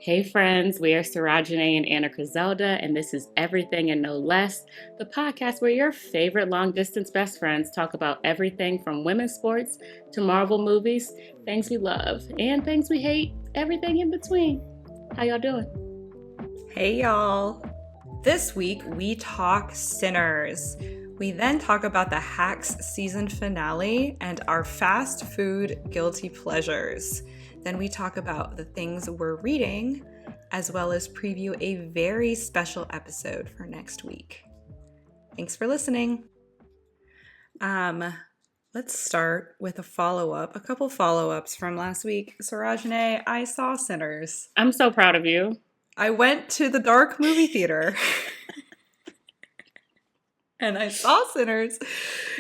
Hey friends, we are Sarájanée and Annacrizelda, and this is Everything and No Less, the podcast where your favorite long distance best friends talk about everything from women's sports to Marvel movies, things we love and things we hate, everything in between. How y'all doing? Hey y'all. This week we talk Sinners. We then talk about the Hacks season finale and our fast food guilty pleasures. Then we talk about the things we're reading, as well as preview a very special episode for next week. Thanks for listening. Let's start with a couple follow-ups from last week. Sarájanée, I saw Sinners. I'm so proud of you. I went to the dark movie theater. And I saw Sinners,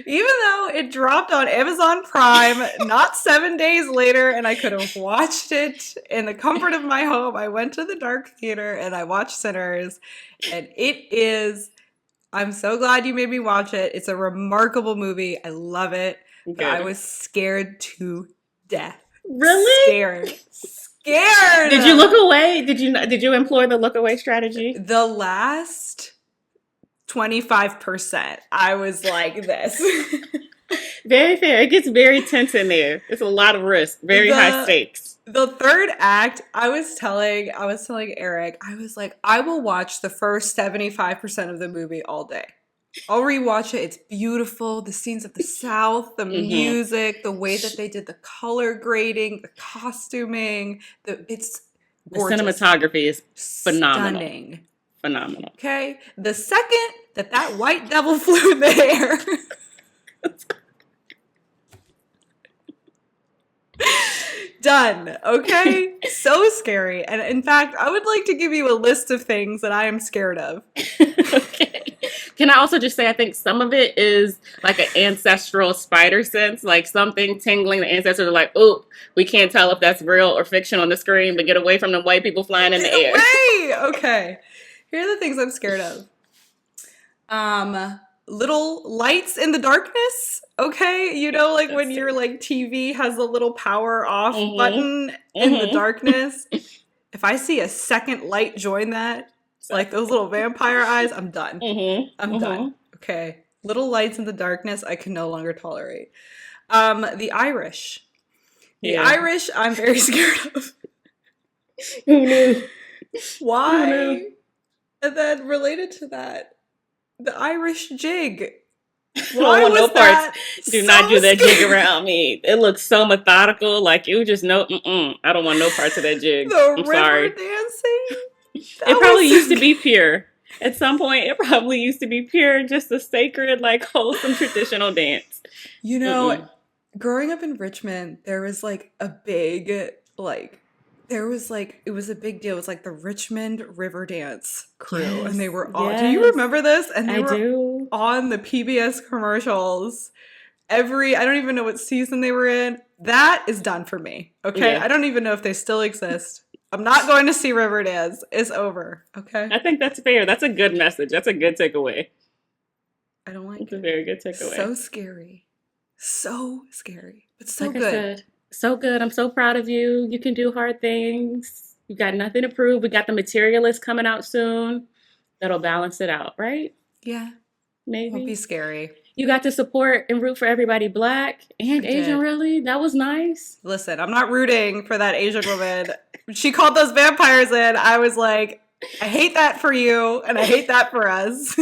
even though it dropped on Amazon Prime not 7 days later, and I could have watched it in the comfort of my home. I went to the dark theater and I watched Sinners, and I'm so glad you made me watch it. It's a remarkable movie. I love it. But I was scared to death. Really? Scared. Did you look away? Did you employ the look away strategy? The last 25%. I was like this. Very fair. It gets very tense in there. It's a lot of risk. Very high stakes. The third act, I was telling Eric, I was like, I will watch the first 75% of the movie all day. I'll rewatch it. It's beautiful. The scenes of the South, the music, the way that they did the color grading, the costuming, it's gorgeous. The cinematography is phenomenal. Stunning. Phenomenal. Okay? The second that white devil flew in the air. Done. Okay? So scary. And in fact, I would like to give you a list of things that I am scared of. Okay. Can I also just say, I think some of it is like an ancestral spider sense, like something tingling. The ancestors are like, oh, we can't tell if that's real or fiction on the screen, but get away from the white people flying in the air. Okay. Here are the things I'm scared of. Little lights in the darkness. Okay. You know, like when your like TV has a little power off button in the darkness. If I see a second light join that, like those little vampire eyes, I'm done. I'm done. Okay. Little lights in the darkness, I can no longer tolerate. The Irish. The Irish, I'm very scared of. Who knew? Why? Who knew? And then related to that, the Irish jig. Why was no that parts. Do not do that jig around me. It looks so methodical. Like you just know, I don't want no parts of that jig. I'm river sorry. Dancing? It probably used to be pure. At some point, it probably used to be pure, just a sacred, like, wholesome traditional dance. You know, growing up in Richmond, there was, like, a big, like, it was a big deal. It was, like, the Richmond River Dance crew. Yes, and they were all, do you remember this? And they were on the PBS commercials. I don't even know what season they were in. That is done for me, okay? Yeah. I don't even know if they still exist. I'm not going to see Riverdance. It's over. Okay. I think that's fair. That's a good message. That's a good takeaway. I don't like it. It's a very good takeaway. So scary. So scary. But so like good. I said, so good. I'm so proud of you. You can do hard things. You got nothing to prove. We got The Materialist coming out soon. That'll balance it out, right? Yeah. Maybe. Won't be scary. You got to support and root for everybody Black and Asian, really? That was nice. Listen, I'm not rooting for that Asian woman. She called those vampires in. I was like, I hate that for you, and I hate that for us.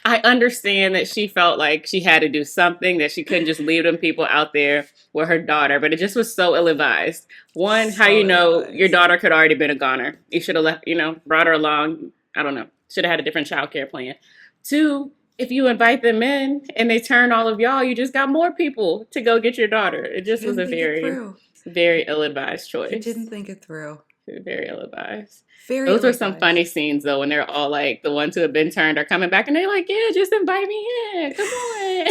I understand that she felt like she had to do something, that she couldn't just leave them people out there with her daughter, but it just was so ill-advised. One, how you know your daughter could already been a goner. You should have left, brought her along. I don't know. Should have had a different child care plan. Two, if you invite them in and they turn all of y'all, you just got more people to go get your daughter. It just was a very ill-advised choice. You didn't think it through. Very ill-advised. Those were some funny scenes, though, when they're all like, the ones who have been turned are coming back and they're like, yeah, just invite me in. Come on.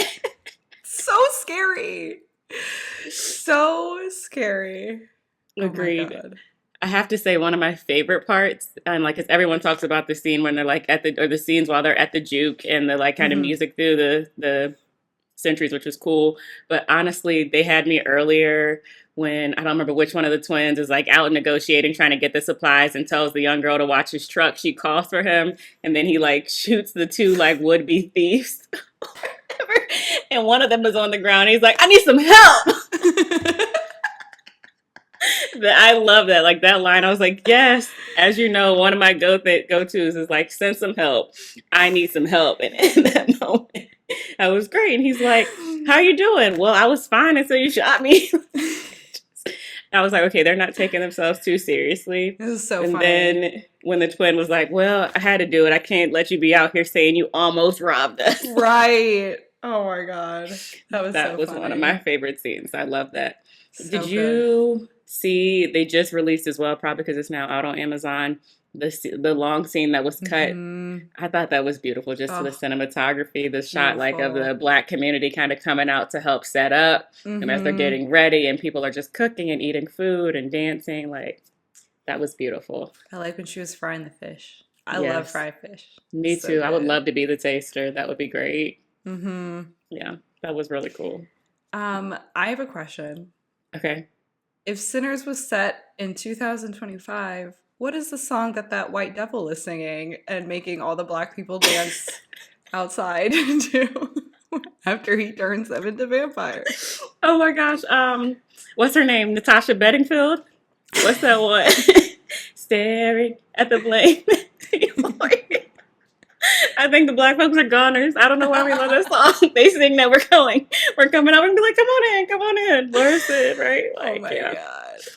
So scary. So scary. Agreed. Oh, I have to say one of my favorite parts, and like, 'cause everyone talks about the scene when they're like the scenes while they're at the juke and the like kind of music through the centuries, which was cool. But honestly, they had me earlier when I don't remember which one of the twins is like out negotiating, trying to get the supplies, and tells the young girl to watch his truck. She calls for him, and then he like shoots the two like would be thieves. And one of them is on the ground. He's like, I need some help. I love that. Like that line, I was like, yes. As you know, one of my go-tos is like, send some help. I need some help. And in that moment, that was great. And he's like, how you doing? Well, I was fine until you shot me. I was like, okay, they're not taking themselves too seriously. This is so and funny. then when the twin was like, well, I had to do it. I can't let you be out here saying you almost robbed us. Right. Oh my God. That was funny. one of my favorite scenes. I love that. So Did you see, they just released as well, probably because it's now out on Amazon, the long scene that was cut. I thought that was beautiful, just the cinematography, the shot like of the Black community kind of coming out to help set up, and as they're getting ready and people are just cooking and eating food and dancing, like that was beautiful. I like when she was frying the fish. I love fried fish. Me So too. good. I would love to be the taster. That would be great. Mm-hmm. Yeah, that was really cool. I have a question. Okay. If Sinners was set in 2025, what is the song that white devil is singing and making all the Black people dance outside to after he turns them into vampires? Oh my gosh. What's her name? Natasha Bedingfield? What's that one? Staring at the flame. I think the Black folks are goners. I don't know why we love this song. They sing that we're coming up and be like, come on in, Laura said, right? Like, oh my God.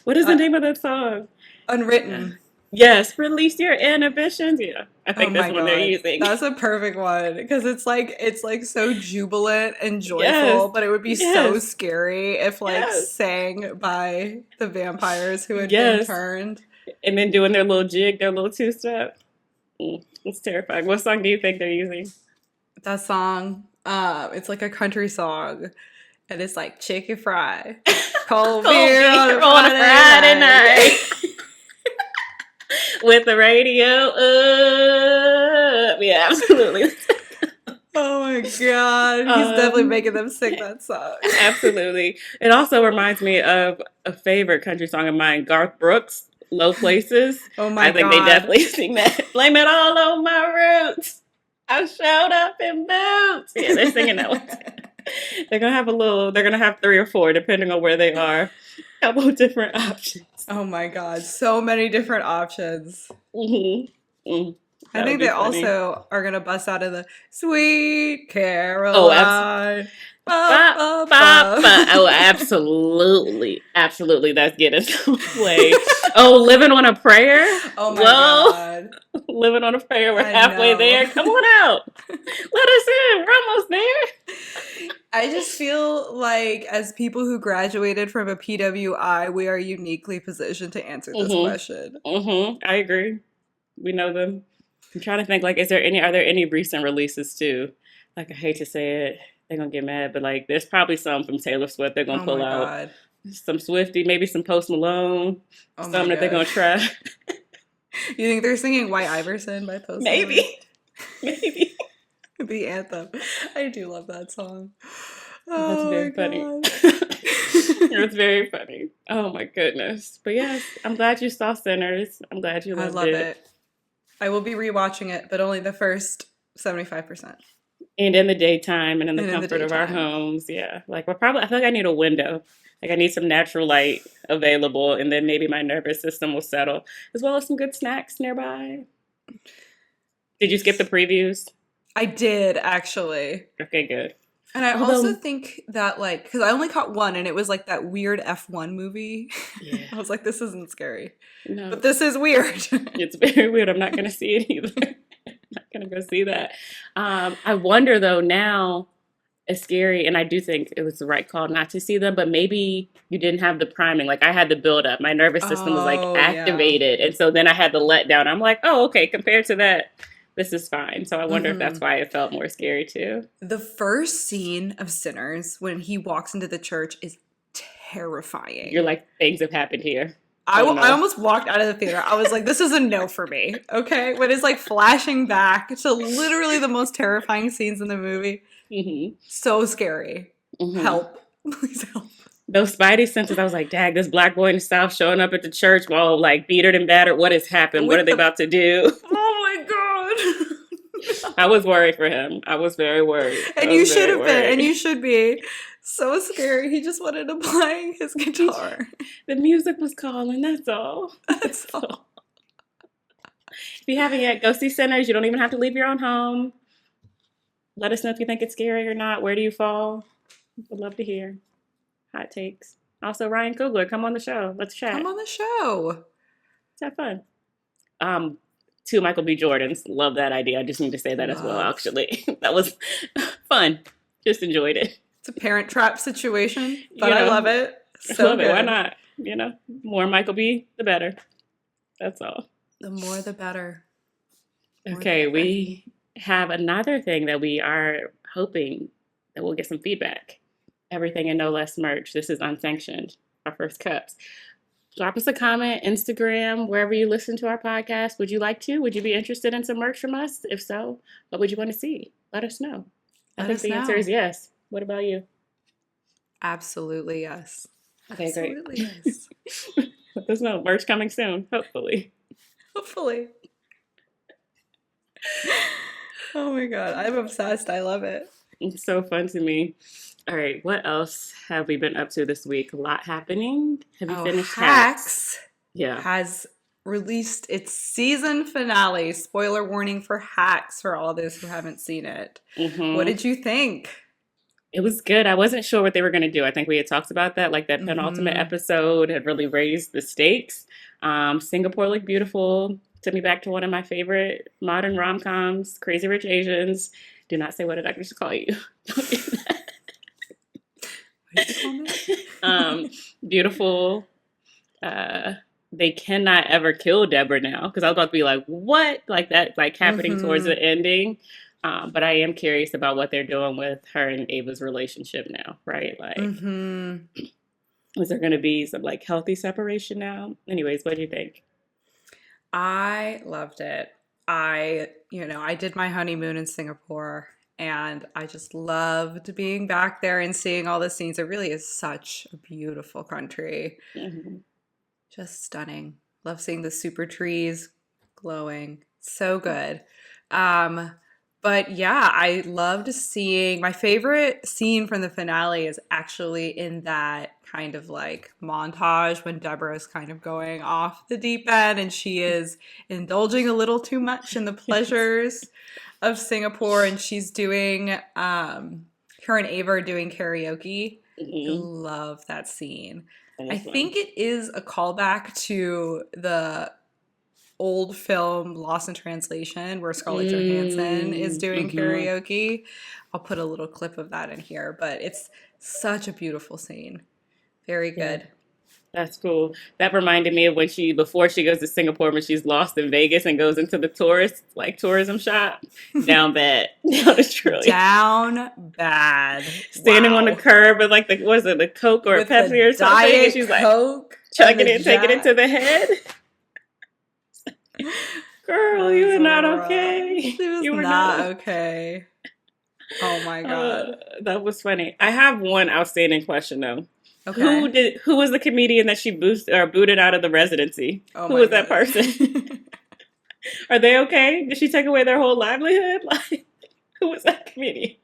What is the name of that song? Unwritten. Yes, release your inhibitions. Yeah, I think that's what they're using. That's a perfect one because it's like so jubilant and joyful, but it would be so scary if sang by the vampires who had been turned, and then doing their little jig, their little two-step. It's terrifying. What song do you think they're using? That song, it's like a country song, and it's like chicken fry, cold beer on a Friday night. With the radio up. Yeah, absolutely. Oh my God. He's definitely making them sing that song. Absolutely. It also reminds me of a favorite country song of mine, Garth Brooks, Low Places. Oh my God. I think they definitely sing that. Blame it all on my roots. I showed up in boots. Yeah, they're singing that one. They're going to have 3 or 4, depending on where they are. A couple of different options. Oh my God. So many different options. I think they also are going to bust out of the Sweet Caroline. Oh, absolutely. Absolutely. That's getting some play. Oh, Living on a Prayer? Oh my God. Living on a Prayer. We're halfway there. Come on out. Let us in. We're almost there. I just feel like as people who graduated from a PWI, we are uniquely positioned to answer this question. I agree. We know them. I'm trying to think, like, are there any recent releases too? Like, I hate to say it, they're gonna get mad, but like, there's probably some from Taylor Swift they're gonna pull out. God. Some Swiftie, maybe some Post Malone, some that they're gonna try. You think they're singing White Iverson by Post Malone? Maybe. The anthem. I do love that song. That's very funny. It's very funny. Oh my goodness. But yes, I'm glad you saw Sinners. I'm glad you loved it. I love it. I will be rewatching it, but only the first 75%. And in the daytime and in the comfort of our homes. Yeah. Like I feel like I need a window. Like I need some natural light available, and then maybe my nervous system will settle, as well as some good snacks nearby. Did you skip the previews? I did, actually. Okay, good. And I also think that, like, because I only caught one, and it was like that weird F1 movie. Yeah. I was like, this isn't scary. No. But this is weird. It's very weird. I'm not going to see it either. I'm not going to go see that. I wonder, though, now it's scary, and I do think it was the right call not to see them, but maybe you didn't have the priming. Like, I had the build-up. My nervous system was, like, activated. Yeah. And so then I had the letdown. I'm like, oh, okay, compared to that, this is fine. So I wonder if that's why it felt more scary too. The first scene of Sinners, when he walks into the church, is terrifying. You're like, things have happened here. I almost walked out of the theater. I was like, this is a no for me. Okay? When it's like flashing back to literally the most terrifying scenes in the movie. Mm-hmm. So scary. Mm-hmm. Help. Please help. Those spidey senses, I was like, dag, this black boy in the South showing up at the church while like beatered and battered. What has happened? What are they about to do? Oh my God. I was worried for him. I was very worried. And you should have been. And you should be. So scary. He just wanted to play his guitar. The music was calling, that's all. That's all. If you haven't yet, go see Sinners. You don't even have to leave your own home. Let us know if you think it's scary or not. Where do you fall? Would love to hear. Hot takes. Also, Ryan Coogler, come on the show. Let's chat. Come on the show. Let's have fun. 2 Michael B. Jordans. Love that idea. I just need to say that as well, actually. That was fun. Just enjoyed it. It's a Parent Trap situation, but I love it. So love it. Why not? More Michael B., the better. That's all. The more, the better. Okay, we have another thing that we are hoping that we'll get some feedback. Everything and No Less merch. This is unsanctioned. Our first cups. Drop us a comment, Instagram, wherever you listen to our podcast. Would you like to? Would you be interested in some merch from us? If so, what would you want to see? Let us know. I think the answer is yes. What about you? Absolutely yes. Okay, Absolutely great. Yes. Let us know. Merch coming soon, hopefully. Hopefully. Oh my God. I'm obsessed. I love it. It's so fun to me. All right, what else have we been up to this week? A lot happening. Have you finished Hacks? Yeah. Has released its season finale. Spoiler warning for Hacks for all those who haven't seen it. Mm-hmm. What did you think? It was good. I wasn't sure what they were going to do. I think we had talked about that. Like that penultimate episode had really raised the stakes. Singapore looked beautiful. Took me back to one of my favorite modern rom-coms, Crazy Rich Asians. Do not say what did I used to call you. Don't do that. Beautiful. They cannot ever kill Deborah now, because I was about to be like, what? Like that, like happening towards the ending. But I am curious about what they're doing with her and Ava's relationship now, right? Like, is there going to be some like healthy separation now? Anyways, what do you think? I loved it. I did my honeymoon in Singapore, and I just loved being back there and seeing all the scenes. It really is such a beautiful country. Just stunning. Love seeing the super trees glowing. So good. But yeah, I loved seeing, my favorite scene from the finale is actually in that kind of like montage when Deborah is kind of going off the deep end and she is indulging a little too much in the pleasures of Singapore, and she's doing, her and Ava are doing karaoke. I love that scene. I think it is a callback to the old film Lost in Translation where Scarlett Johansson is doing karaoke. I'll put a little clip of that in here, but it's such a beautiful scene. Very good. That's cool. That reminded me of when before she goes to Singapore, when she's lost in Vegas and goes into the tourism shop. Down bad. Down bad. Standing on the curb with like the Coke or a Pepsi or something. Diet and she's like Coke chugging it, taking it to the head. Girl, you are not okay. You were not okay. Oh my God. That was funny. I have one outstanding question though. Okay. Who was the comedian that she booted out of the residency? Who was that person? Are they okay? Did she take away their whole livelihood? Like, who was that comedian?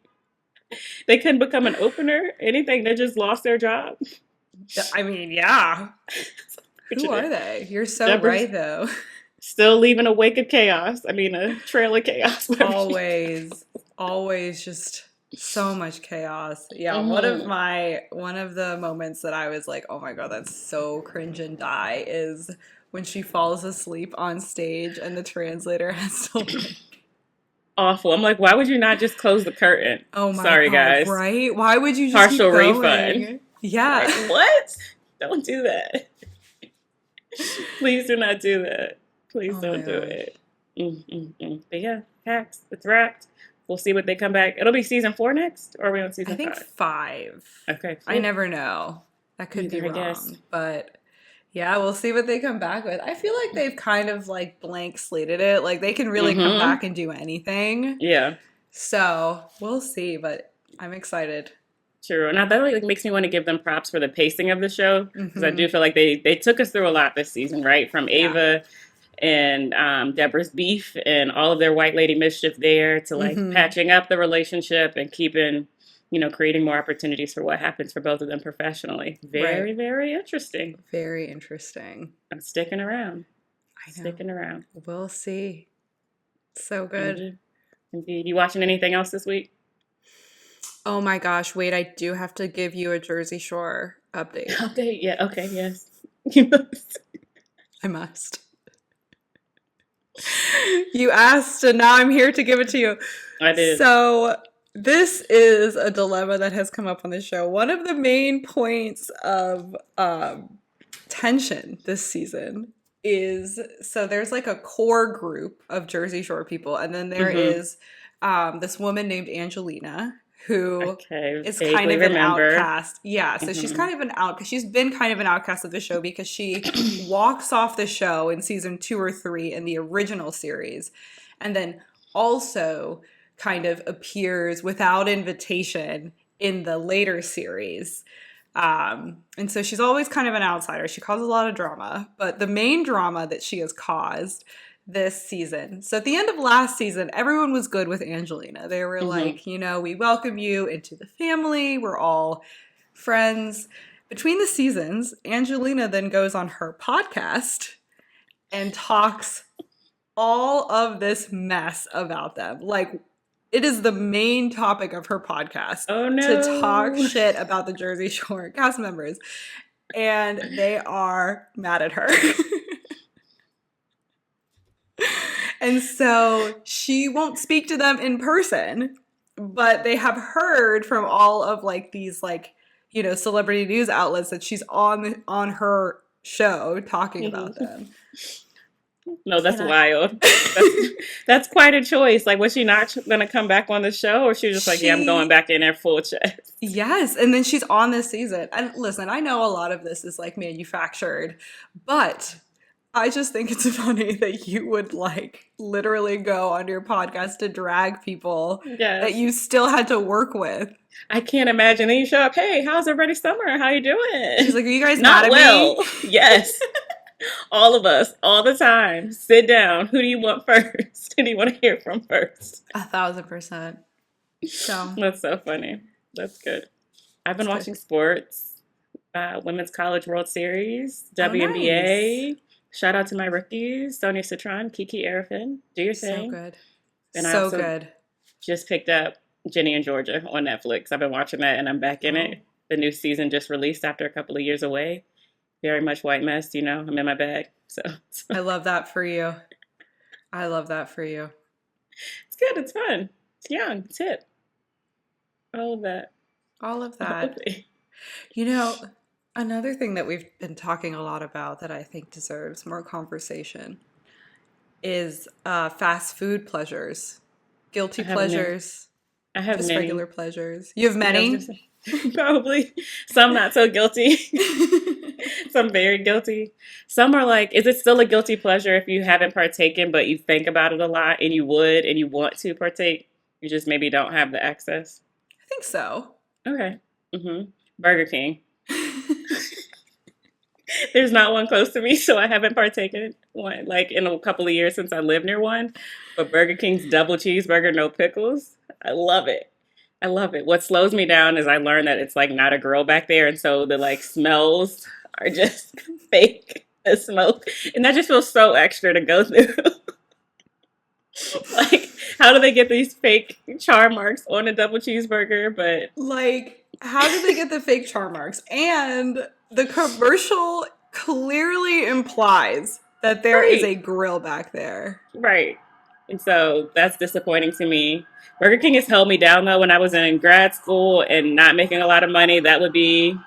They couldn't become an opener? Anything? They just lost their job? I mean, yeah. Who are they? You're so Deborah's right, though. Still leaving a wake of chaos. I mean, a trail of chaos. Always just so much chaos. Yeah, one of the moments that I was like, oh my God, that's so cringe and die is when she falls asleep on stage and the translator has to like... Awful. I'm like, why would you not just close the curtain? Oh my Sorry, God, guys. right? Why would you just partial keep going? refund? Yeah. Like, what? Don't do that. Please do not do that. Please don't do it. But yeah, Hacks. It's wrapped. We'll see what they come back. It'll be season 4 next, or are we on season 5? I think 5. Okay. Cool. I never know. That could be wrong. But yeah, we'll see what they come back with. I feel like they've kind of like blank slated it. Like they can really come back and do anything. Yeah. So we'll see. But I'm excited. True. And that like makes me want to give them props for the pacing of the show, because I do Mm-hmm. feel like they took us through a lot this season, right? From Yeah. Ava and Deborah's beef and all of their white lady mischief there to like Mm-hmm. patching up the relationship and keeping, creating more opportunities for what happens for both of them professionally. Right. Very, very interesting. Very interesting. I'm sticking around. I know. Sticking around. We'll see. So good. Indeed. Indeed. You watching anything else this week? Oh my gosh, wait, I do have to give you a Jersey Shore update. Update? Yeah. Okay. Yes. I must. You asked, and now I'm here to give it to you. I did. So, this is a dilemma that has come up on the show. One of the main points of tension this season is, so there's like a core group of Jersey Shore people, and then there is this woman named Angelina, who is kind of an outcast. Yeah, so she's kind of an outcast. She's been kind of an outcast of the show because she walks off the show in season 2 or 3 in the original series, and then also kind of appears without invitation in the later series. And so she's always kind of an outsider. She causes a lot of drama, but the main drama that she has caused this season. So at the end of last season, everyone was good with Angelina. They were like, we welcome you into the family. We're all friends. Between the seasons, Angelina then goes on her podcast and talks all of this mess about them. Like, it is the main topic of her podcast to talk shit about the Jersey Shore cast members. And they are mad at her. And so she won't speak to them in person, but they have heard from all of like these like, celebrity news outlets that she's on her show talking about them. No, that's wild. That's quite a choice. Like, was she not going to come back on the show, or she was just like, yeah, I'm going back in there full chest? Yes, and then she's on this season. And listen, I know a lot of this is like manufactured, but I just think it's funny that you would like literally go on your podcast to drag people that you still had to work with. I can't imagine. Then you show up, hey, how's everybody's summer? How you doing? She's like, are you guys not mad at me? Yes. All of us, all the time. Sit down. Who do you want first? Who do you want to hear from first? 1,000%. So that's so funny. That's good. I've been watching sports, Women's College World Series, WNBA. Nice. Shout out to my rookies, Sonia Citron, Kiki Arafin. Do your thing. So good. And so I also good. Just picked up Ginny and Georgia on Netflix. I've been watching that, and I'm back in it. The new season just released after a couple of years away. Very much white mess, I'm in my bag. So I love that for you. It's good. It's fun. It's young. It's hip. All of that. Another thing that we've been talking a lot about that I think deserves more conversation is fast food pleasures. Guilty pleasures. I have just many. Regular pleasures. You have many? Probably. Some not so guilty. Some very guilty. Some are like, is it still a guilty pleasure if you haven't partaken, but you think about it a lot and you would and you want to partake? You just maybe don't have the access? I think so. Okay. Burger King. There's not one close to me, so I haven't partaken one like in a couple of years since I lived near one. But Burger King's double cheeseburger, no pickles. I love it. What slows me down is I learned that it's like not a grill back there, and so the like smells are just fake. The smoke, and that just feels so extra to go through. Like, how do they get these fake char marks on a double cheeseburger? But like, how do they get the fake char marks? And the commercial clearly implies that there is a grill back there. Right. And so that's disappointing to me. Burger King has held me down, though. When I was in grad school and not making a lot of money, that would be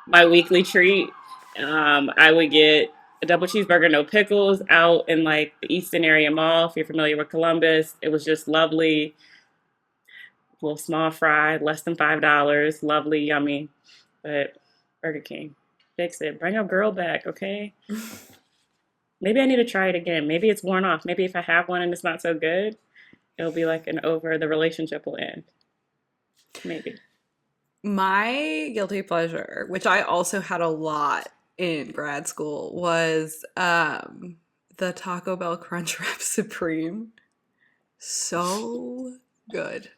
my weekly treat. I would get a double cheeseburger, no pickles, out in like the Easton area mall. If you're familiar with Columbus, it was just lovely. A little small fry, less than $5. Lovely, yummy. But Burger King, fix it. Bring a girl back, okay? Maybe I need to try it again. Maybe it's worn off. Maybe if I have one and it's not so good, it'll be like the relationship will end. Maybe. My guilty pleasure, which I also had a lot in grad school, was the Taco Bell Crunchwrap Supreme. So good.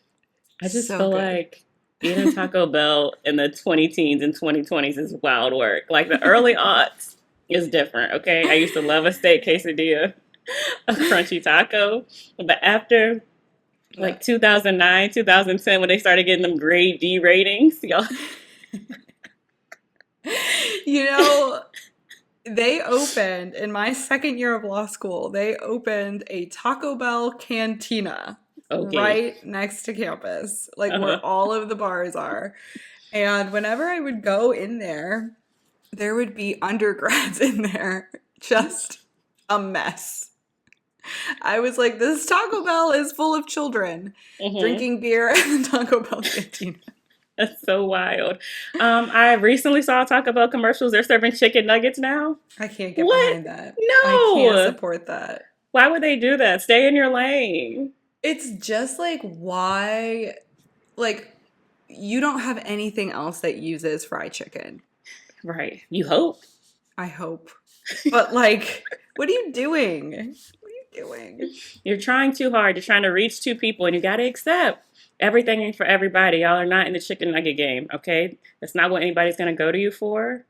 I just So feel good. like eating Taco Bell in the 20 teens and 2020s is wild work. Like the early aughts is different, okay? I used to love a steak quesadilla, a crunchy taco. But after like 2009, 2010, when they started getting them grade D ratings, y'all. You know, they opened, in my second year of law school, they opened a Taco Bell cantina Okay. right next to campus, like Uh-huh. where all of the bars are. And whenever I would go in there would be undergrads in there, just a mess. I was like, this Taco Bell is full of children Mm-hmm. drinking beer at the Taco Bell cantina. That's so wild. I recently saw Taco Bell commercials. They're serving chicken nuggets now. I can't get What? behind that. I can't No. support that. Why would they do that? Stay in your lane. It's just like, why, like, you don't have anything else that uses fried chicken. Right. You hope. I hope. But, like, what are you doing? What are you doing? You're trying too hard. You're trying to reach two people, and you got to accept everything ain't for everybody. Y'all are not in the chicken nugget game, okay? That's not what anybody's going to go to you for.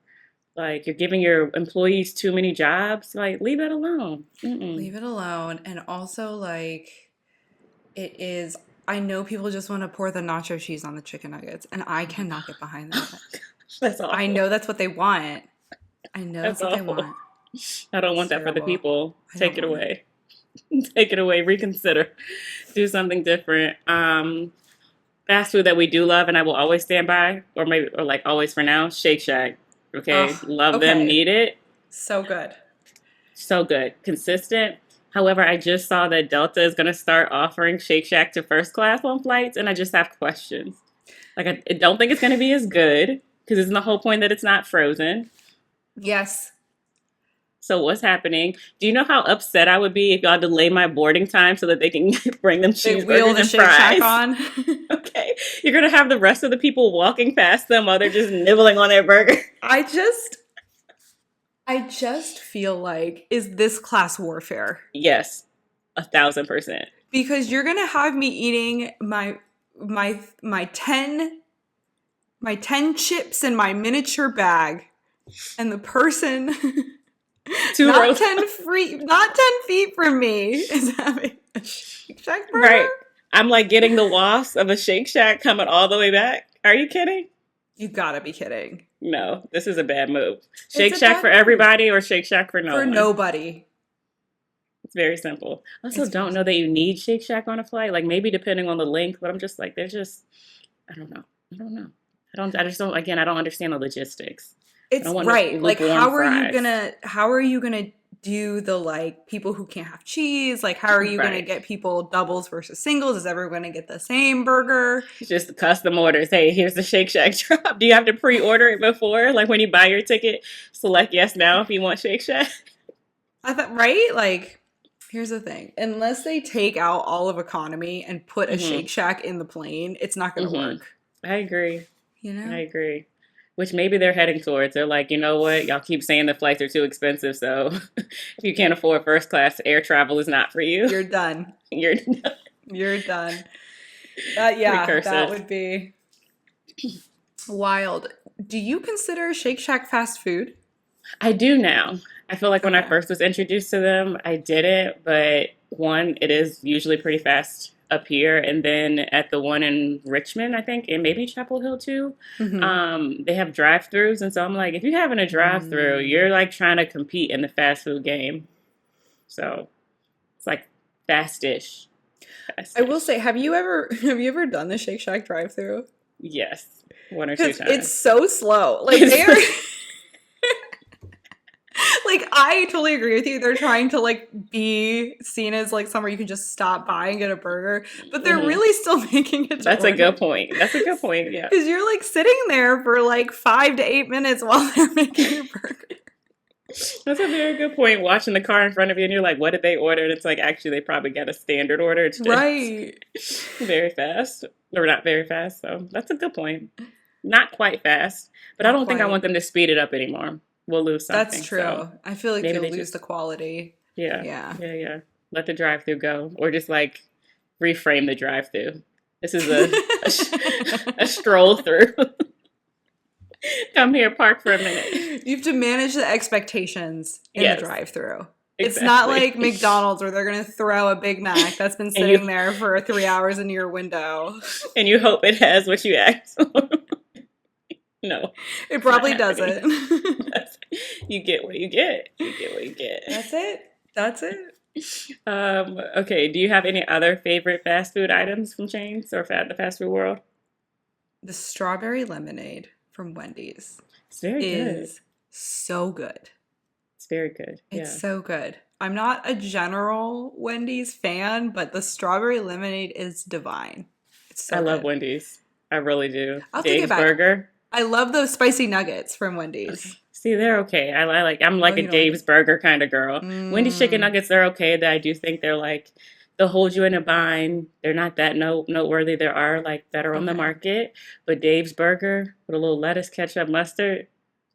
Like, you're giving your employees too many jobs. Like, leave it alone. Mm-mm. Leave it alone. And also, like, it is, I know people just want to pour the nacho cheese on the chicken nuggets, and I cannot get behind that. That's awful. I know that's what they want. I know that's what they awful. want. I don't want that for the Terrible. people. I Take it don't want away. Take it away. Reconsider. Do something different. Fast food that we do love and I will always stand by, or maybe, or like always for now, Shake Shack. Okay. Ugh, Love them, okay. need it. So good. So good. Consistent. However, I just saw that Delta is going to start offering Shake Shack to first class on flights, and I just have questions. Like, I don't think it's going to be as good, because isn't the whole point that it's not frozen? Yes. So what's happening? Do you know how upset I would be if y'all delay my boarding time so that they can bring them They wheel cheeseburgers the and Shake Shack fries? on. Okay. You're going to have the rest of the people walking past them while they're just nibbling on their burger. I just feel like, is this class warfare? Yes. 1,000%. Because you're gonna have me eating my 10 chips in my miniature bag, and the person not 10 feet from me is having a Shake Shack burger. Right. I'm like getting the wasp of a Shake Shack coming all the way back. Are you kidding? You gotta be kidding. No, this is a bad move. Shake a Shack bad for move. everybody or Shake Shack for no For one? nobody. It's very simple. I also It's don't know that you need Shake Shack on a flight. Like maybe depending on the length, but I'm just like, they're just, I don't know. I just don't, again, I don't understand the logistics. It's right. Like, how are you gonna do the, like, people who can't have cheese? Like, how are you gonna get people doubles versus singles? Is everyone gonna get the same burger? It's just the custom orders. Hey, here's the Shake Shack drop. Do you have to pre-order it before? Like when you buy your ticket, select yes now if you want Shake Shack. I thought, right? Like, here's the thing. Unless they take out all of economy and put a Shake Shack in the plane, it's not gonna work. I agree. You know? I agree. Which maybe they're heading towards. They're like, you know what? Y'all keep saying the flights are too expensive, so if you can't afford first class, air travel is not for you. You're done. You're done. You're done. Yeah, Recursive. that would be wild. Do you consider Shake Shack fast food? I do now. I feel like when I first was introduced to them, I didn't. But one, it is usually pretty fast up here, and then at the one in Richmond, I think, and maybe Chapel Hill too, they have drive-throughs, and so I'm like, if you're having a drive-through, you're like trying to compete in the fast food game. So it's like fast-ish. I will say, have you ever done the Shake Shack drive-through? Yes, one or two times. It's so slow. Like they're like, I totally agree with you. They're trying to like be seen as like somewhere you can just stop by and get a burger, but they're really still making it. That's a good point. That's a good point. Yeah, because you're like sitting there for like 5 to 8 minutes while they're making your burger. That's a very good point. Watching the car in front of you and you're like, what did they order? And it's like, actually, they probably got a standard order. It's just Right. very fast. Or not very fast. So that's a good point. Not quite fast. But I Not don't think I want quite. them to speed it up anymore. We'll lose That's something. So true. I feel like maybe you'll they lose the just, quality. yeah, Yeah. yeah, yeah. Let the drive through go. Or just like reframe the drive through. This is a stroll through. Come here, park for a minute. You have to manage the expectations in the Yes, drive-through. It's not exactly. like McDonald's where they're going to throw a Big Mac that's been And you sitting there for 3 hours in your window. and you hope it has what you asked for. No, It it's not probably happening. doesn't. You get what you get. You get what you get. That's it. That's it. Okay, do you have any other favorite fast food items from chains or the fast food world? The strawberry lemonade from Wendy's It's very good. is so good. It's very good. It's Yeah. so good. I'm not a general Wendy's fan, but the strawberry lemonade is divine. It's I so love good. Wendy's. I really do. I'll take it Dave's back. Burger. I love those spicy nuggets from Wendy's. Okay. See, they're okay. I'm Oh, like a you don't like Dave's Burger kind of girl. Wendy's chicken Mm, nuggets, they're okay. That I do think they're like they'll hold you in a bind. They're not that noteworthy. There are like better on the okay. market, but Dave's Burger with a little lettuce, ketchup, mustard,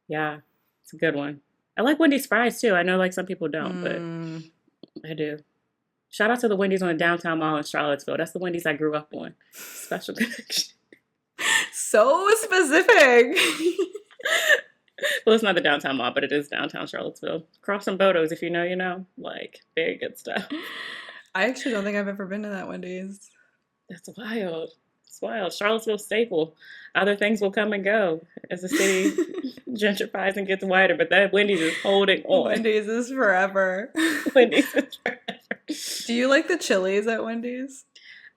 yeah, it's a good one. I like Wendy's fries too. I know like some people don't, but Mm. I do. Shout out to the Wendy's on the downtown mall in Charlottesville. That's the Wendy's I grew up on. Special connection. So specific. Well, it's not the downtown mall, but it is downtown Charlottesville. Cross some photos if you know, you know. Like, very good stuff. I actually don't think I've ever been to that Wendy's. That's wild. It's wild. Charlottesville staple. Other things will come and go as the city gentrifies and gets wider, but that Wendy's is holding on. Wendy's is forever. Wendy's is forever. Do you like the chilies at Wendy's?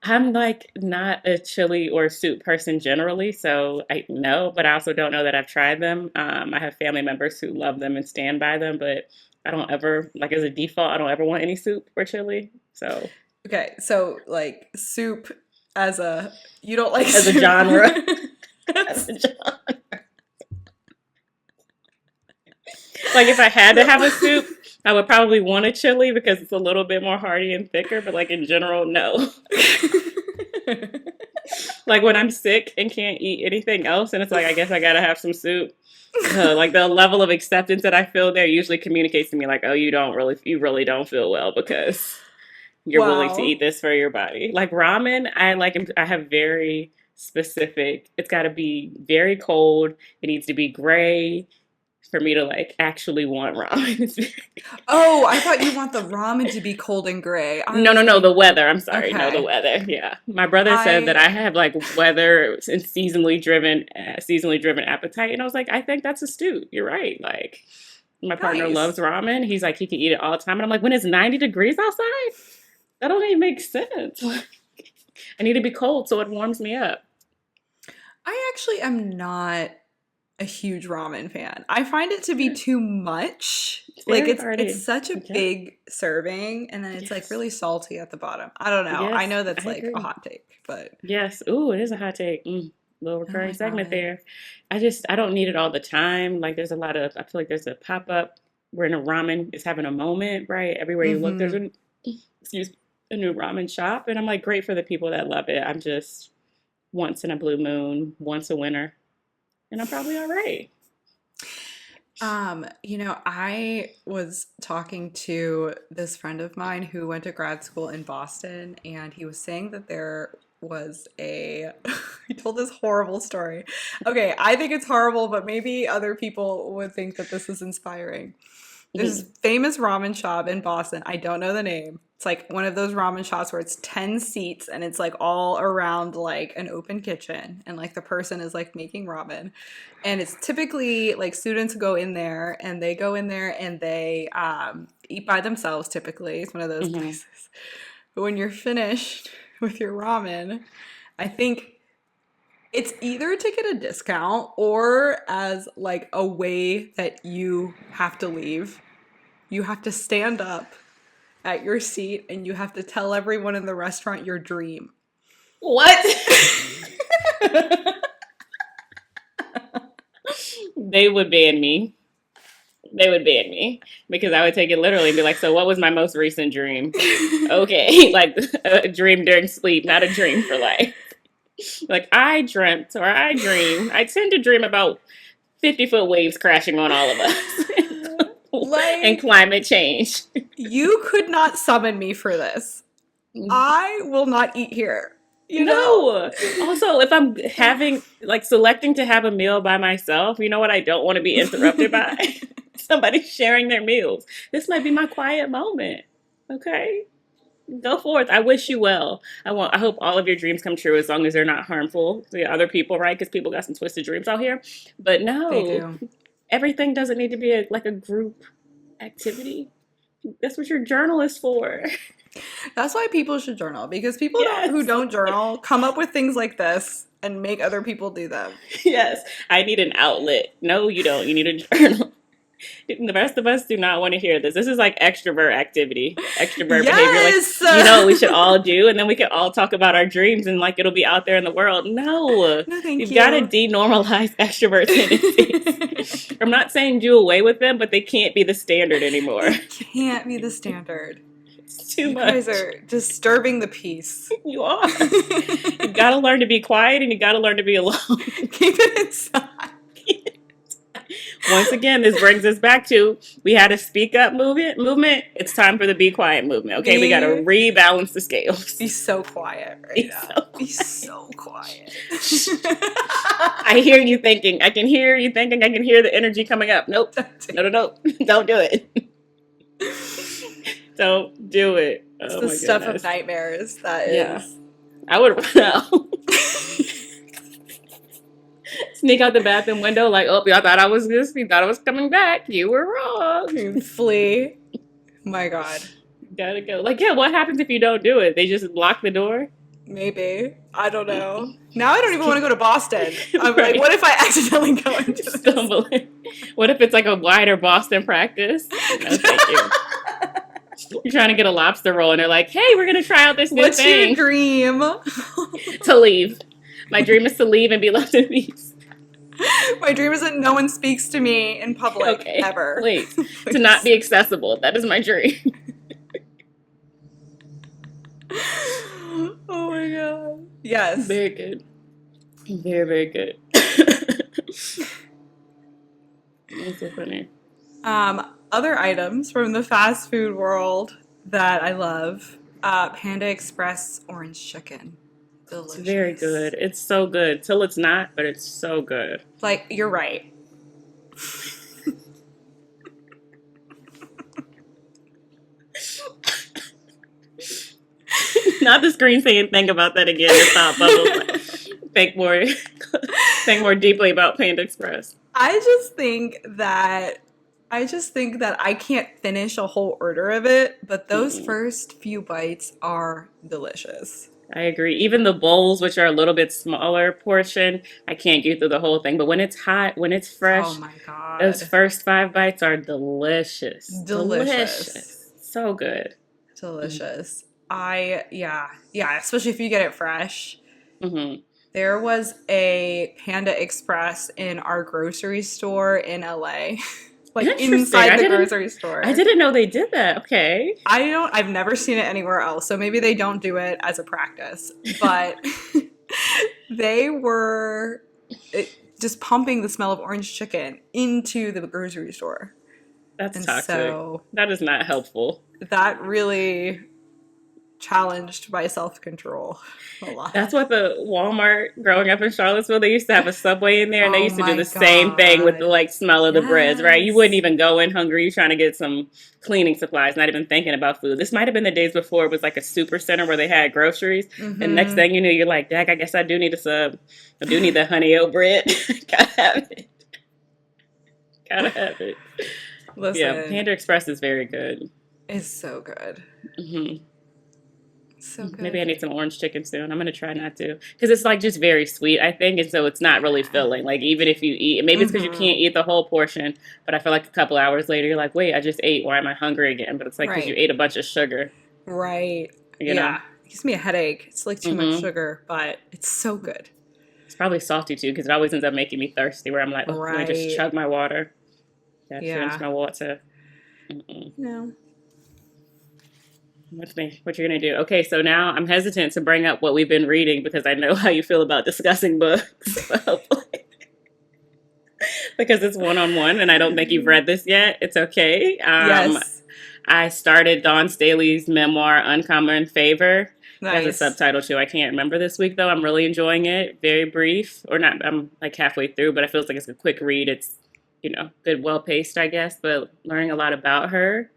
I'm like not a chili or soup person generally, so I know, but I also don't know that I've tried them. I have family members who love them and stand by them, but I don't ever, like as a default, I don't ever want any soup or chili. So Okay, so like soup as a you don't like as a soup. genre, as a genre. Like if I had to have a soup, I would probably want a chili because it's a little bit more hearty and thicker, but like in general, no. Like when I'm sick and can't eat anything else, and it's like, I guess I gotta have some soup. Like the level of acceptance that I feel there usually communicates to me like, oh, you really don't feel well because you're willing to Wow. eat this for your body. Like ramen, I have very specific, it's gotta be very cold. It needs to be gray for me to like actually want ramen. Oh, I thought you want the ramen to be cold and gray. I No, was no, no, like, the weather. I'm sorry. No, the okay. weather. Yeah. My brother said that I I have like weather and seasonally driven appetite. And I was like, I think that's astute. You're right. Like, my partner nice. loves ramen. He's like, he can eat it all the time. And I'm like, when it's 90 degrees outside, that don't even make sense. I need to be cold so it warms me up. I actually am not a huge ramen fan. I find it to be Yeah. too much. It's Like very it's hearty. such a Yeah. big serving and then it's like Yes. really salty at the bottom. I don't know. I Yes. know that's I like a agree. hot take, but Yes. Ooh, it is a hot take. Little I don't recurring like segment ramen. there. I don't need it all the time. Like there's a lot of, I feel like there's a pop up where a ramen is having a moment, right? Everywhere you look, there's Mhm. a, excuse me, a new ramen shop. And I'm like, great for the people that love it. I'm just once in a blue moon, once a winter, and I'm probably all right. I was talking to this friend of mine who went to grad school in Boston, and he was saying that there was a he told this horrible story. Okay, I think it's horrible, but maybe other people would think that this is inspiring. There's Mhm. this famous ramen shop in Boston. I don't know the name. It's like one of those ramen shops where it's 10 seats and it's like all around like an open kitchen and like the person is like making ramen. And it's typically like students go in there and they go in there and they eat by themselves typically. It's one of those Mhm. places. But when you're finished with your ramen, I think it's either to get a discount or as like a way that you have to leave. You have to stand up at your seat and you have to tell everyone in the restaurant your dream. What? They would ban me. they would ban me because I would take it literally and be like, so what was my most recent dream? Okay, like a dream during sleep, not a dream for life. Like I dreamt or I dream. I tend to dream about 50-foot waves crashing on all of us and climate change. You could not summon me for this. I will not eat here. You know? No. Also, if I'm selecting to have a meal by myself, you know what I don't want to be interrupted by? Somebody sharing their meals. This might be my quiet moment. Okay? Go forth. I wish you well. I hope all of your dreams come true as long as they're not harmful to other people, right? Because people got some twisted dreams out here. But no, they do. Everything doesn't need to be a group activity. That's what your journal is for. That's why people should journal, because people who don't journal come up with things like this and make other people do them. Yes, I need an outlet. No, you don't. You need a journal. The rest of us do not want to hear this. This is like extrovert activity, extrovert behavior. Like, you know what we should all do? And then we can all talk about our dreams and like it'll be out there in the world. No, You've got to denormalize extrovert tendencies. I'm not saying do away with them, but they can't be the standard anymore. They can't be the standard. It's too much. You guys are disturbing the peace. You are. You got to learn to be quiet and you got to learn to be alone. Keep it inside. Once again, this brings us back to we had a speak up movement. It's time for the be quiet movement. Okay, we got to rebalance the scales. Be so quiet now. Be so quiet. I hear you thinking. I can hear you thinking. I can hear the energy coming up. Nope. No. Don't do it. Don't do it. It's the stuff of nightmares. That is. Yeah. I would run out. Sneak out the bathroom window like, oh, y'all thought I was this. You thought I was coming back. You were wrong. Flee. My God. Gotta go. Like, yeah, what happens if you don't do it? They just lock the door? Maybe. I don't know. Now I don't even want to go to Boston. I'm like, what if I accidentally go into this? What if it's like a wider Boston practice? No, thank you. You're trying to get a lobster roll and they're like, hey, we're going to try out this new thing. What's your dream? To leave. My dream is to leave and be left in peace. My dream is that no one speaks to me in public ever. Please. To not be accessible. That is my dream. Oh my God. Yes. Very good. Very, very good. That's so funny. Other items from the fast food world that I love. Panda Express orange chicken. Delicious. It's very good. It's so good. Till it's not, but it's so good. Like, you're right. Not the screen saying think about that again. It's not bubble. Think more deeply about Panda Express. I just think that I can't finish a whole order of it, but those first few bites are delicious. I agree. Even the bowls, which are a little bit smaller portion, I can't get through the whole thing. But when it's hot, when it's fresh, oh my God, those first 5 bites are delicious. Delicious. So good. Delicious. Yeah, especially if you get it fresh. Mm-hmm. There was a Panda Express in our grocery store in LA. Like inside the grocery store. I didn't know they did that. Okay. I've never seen it anywhere else. So maybe they don't do it as a practice. But they were just pumping the smell of orange chicken into the grocery store. That's toxic. So that is not helpful. That really challenged my self-control a lot. That's what the Walmart growing up in Charlottesville, they used to have a Subway in there and they used to do the same thing with the smell of the breads, right? You wouldn't even go in hungry. You're trying to get some cleaning supplies, not even thinking about food. This might have been the days before it was like a super center where they had groceries. Mm-hmm. And next thing you knew, you're like, Dak, I guess I do need a sub. I do need the honey oat bread. Gotta have it. Gotta have it. Listen, yeah, Panda Express is very good. It's so good. Mm-hmm. So good. Maybe I need some orange chicken soon. I'm going to try not to. Because it's just very sweet, I think. And so it's not really filling. Like, even if you eat, maybe it's because you can't eat the whole portion. But I feel like a couple hours later, you're like, wait, I just ate. Why am I hungry again? But it's like because you ate a bunch of sugar. Right. You know? It gives me a headache. It's like too much sugar, but it's so good. It's probably salty too because it always ends up making me thirsty where I'm like, oh, can I just chug my water? Got you into Yeah. my water. Mm-mm. No. What you're gonna do? Okay, so now I'm hesitant to bring up what we've been reading because I know how you feel about discussing books. Because it's one on one, and I don't think you've read this yet. It's okay. Yes. I started Dawn Staley's memoir, Uncommon Favor. It has a Nice. subtitle too. I can't remember this week though. I'm really enjoying it. Very brief, or not. I'm like halfway through, but it feels like it's a quick read. It's good, well paced, I guess. But learning a lot about her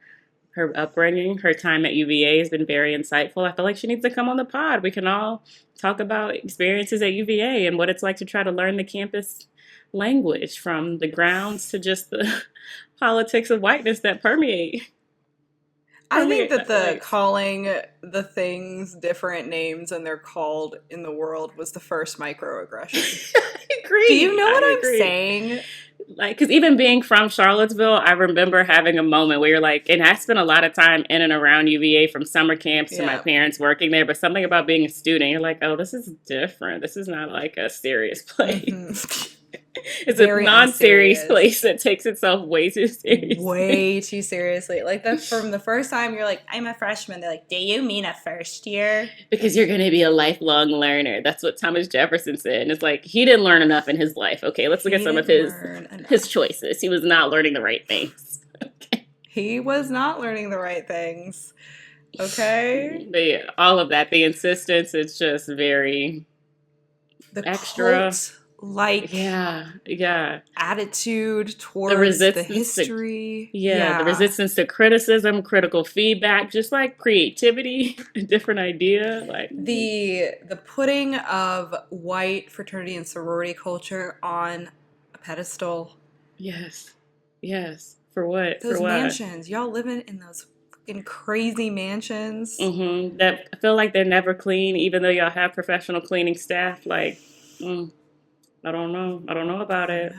upbringing, her time at UVA has been very insightful. I feel like she needs to come on the pod. We can all talk about experiences at UVA and what it's like to try to learn the campus language from the grounds to just the politics of whiteness that permeate. I think that the calling the things different names than they're called in the world was the first microaggression. I agree. Do you know what I'm saying? Like, because even being from Charlottesville, I remember having a moment where you're like, and I spent a lot of time in and around UVA from summer camps to my parents working there, but something about being a student, you're like, oh, this is different. This is not like a serious place. Mm-hmm. It's very a non-serious place that takes itself way too seriously. Way too seriously. Like from the first time you're like, I'm a freshman. They're like, do you mean a first year? Because you're going to be a lifelong learner. That's what Thomas Jefferson said. And it's like, he didn't learn enough in his life. Okay, let's look at some of his choices. He was not learning the right things. Okay. He was not learning the right things. Okay? But yeah, all of that. The insistence, it's just very extra. Attitude towards the history. The resistance to criticism, critical feedback, just like creativity, a different idea. Like the putting of white fraternity and sorority culture on a pedestal. Yes. For what? Those mansions. Y'all living in those fucking crazy mansions. Mm-hmm. That I feel like they're never clean, even though y'all have professional cleaning staff. Like, I don't know about it.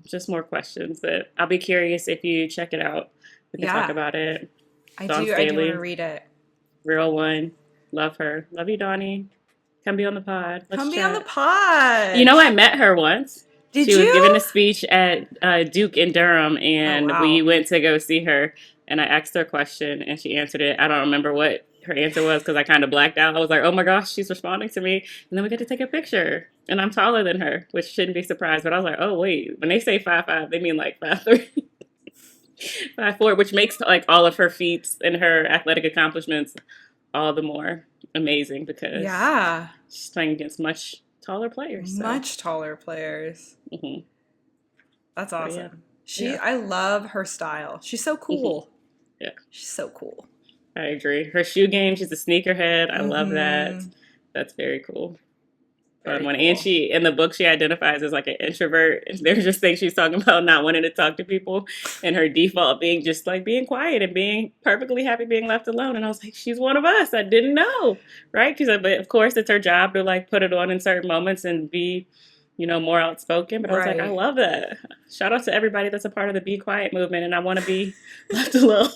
Just more questions. But I'll be curious if you check it out. We can talk about it. I do want to read it. Real one. Love her. Love you, Donnie. Come be on the pod. Come be on the pod. You know, I met her once. She was giving a speech at Duke in Durham, and we went to go see her. And I asked her a question, and she answered it. I don't remember what her answer was because I kind of blacked out. I was like, oh my gosh, she's responding to me. And then we get to take a picture. And I'm taller than her, which shouldn't be surprised. But I was like, oh, wait. When they say 5'5", they mean like 5'3". 5'4", which makes like all of her feats and her athletic accomplishments all the more amazing because she's playing against much taller players. Much taller players. Mm-hmm. That's awesome. I love her style. She's so cool. Mm-hmm. Yeah. She's so cool. I agree. Her shoe game, she's a sneakerhead. I love that. That's very cool. And she, in the book, she identifies as like an introvert. There's just things she's talking about not wanting to talk to people and her default being just like being quiet and being perfectly happy being left alone. And I was like, she's one of us. I didn't know. Right? But of course, it's her job to like put it on in certain moments and be, more outspoken. But I was like, I love that. Shout out to everybody that's a part of the Be Quiet movement. And I want to be left alone.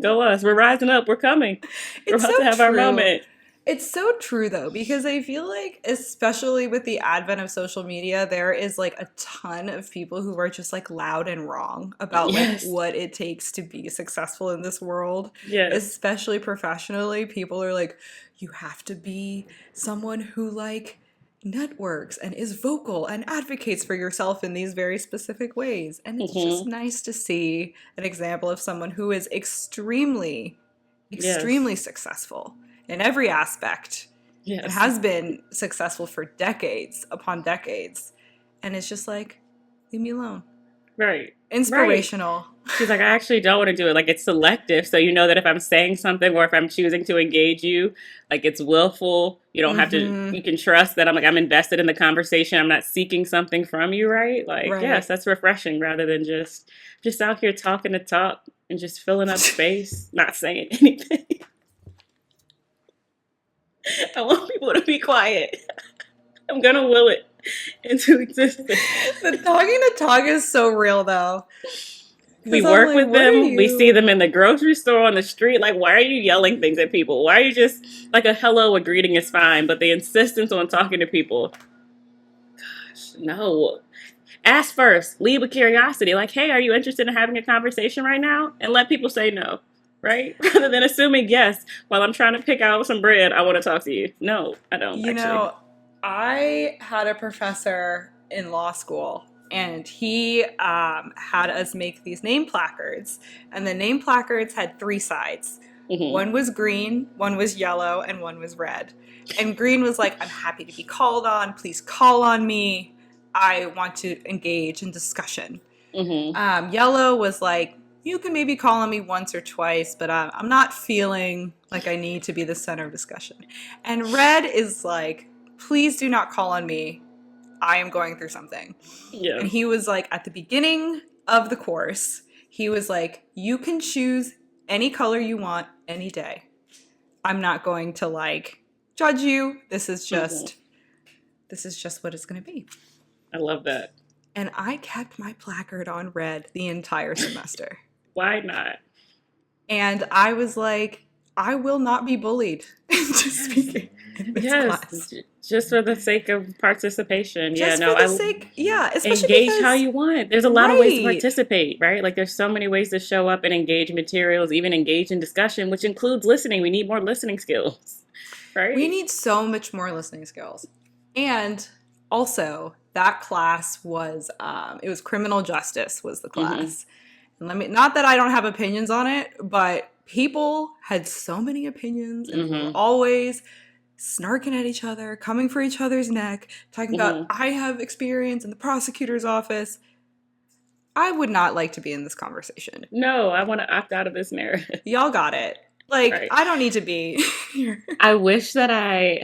Go us. We're rising up. We're coming. We're about to have our moment. It's so true, though, because I feel like, especially with the advent of social media, there is, like, a ton of people who are just, like, loud and wrong about, like, what it takes to be successful in this world. Yes. Especially professionally. People are like, you have to be someone who, like, networks and is vocal and advocates for yourself in these very specific ways. And it's just nice to see an example of someone who is extremely successful in every aspect. It has been successful for decades upon decades. And it's just like, leave me alone. Right. Inspirational. Right. She's like, I actually don't want to do it. Like, it's selective. So you know that if I'm saying something or if I'm choosing to engage you, like, it's willful. You don't have to, you can trust that I'm invested in the conversation. I'm not seeking something from you, right? Like, yes, that's refreshing rather than just out here talking to talk and just filling up space, not saying anything. I want people to be quiet. I'm going to will it into existence. The talking to talk is so real, though. We work with them. We see them in the grocery store, on the street. Like, why are you yelling things at people? Why are you just, like, a hello, a greeting is fine, but the insistence on talking to people, gosh, no. Ask first. Lead with curiosity. Like, hey, are you interested in having a conversation right now? And let people say no, right? Rather than assuming yes while I'm trying to pick out some bread, I want to talk to you. No, I don't You actually. know, I had a professor in law school, and he had us make these name placards. And the name placards had three sides. One was green, one was yellow, and one was red. And green was like, I'm happy to be called on. Please call on me. I want to engage in discussion. Yellow was like, you can maybe call on me once or twice, but I'm not feeling like I need to be the center of discussion. And red is like, please do not call on me. I am going through something. Yeah. And he was like, at the beginning of the course, he was like, you can choose any color you want any day. I'm not going to like judge you. This is just what it's going to be. I love that. And I kept my placard on red the entire semester. Why not? And I was like, I will not be bullied into speaking in this class. Just for the sake of participation. Just for the sake, especially engage because, how you want. There's a lot of ways to participate, right? Like there's so many ways to show up and engage materials, even engage in discussion, which includes listening. We need more listening skills, right? We need so much more listening skills. And also, that class was, it was criminal justice was the class. And not that I don't have opinions on it, but people had so many opinions and were always snarking at each other, coming for each other's neck, talking about, I have experience in the prosecutor's office. I would not like to be in this conversation. No, I want to opt out of this narrative. Y'all got it. Like, I don't need to be here. I wish that I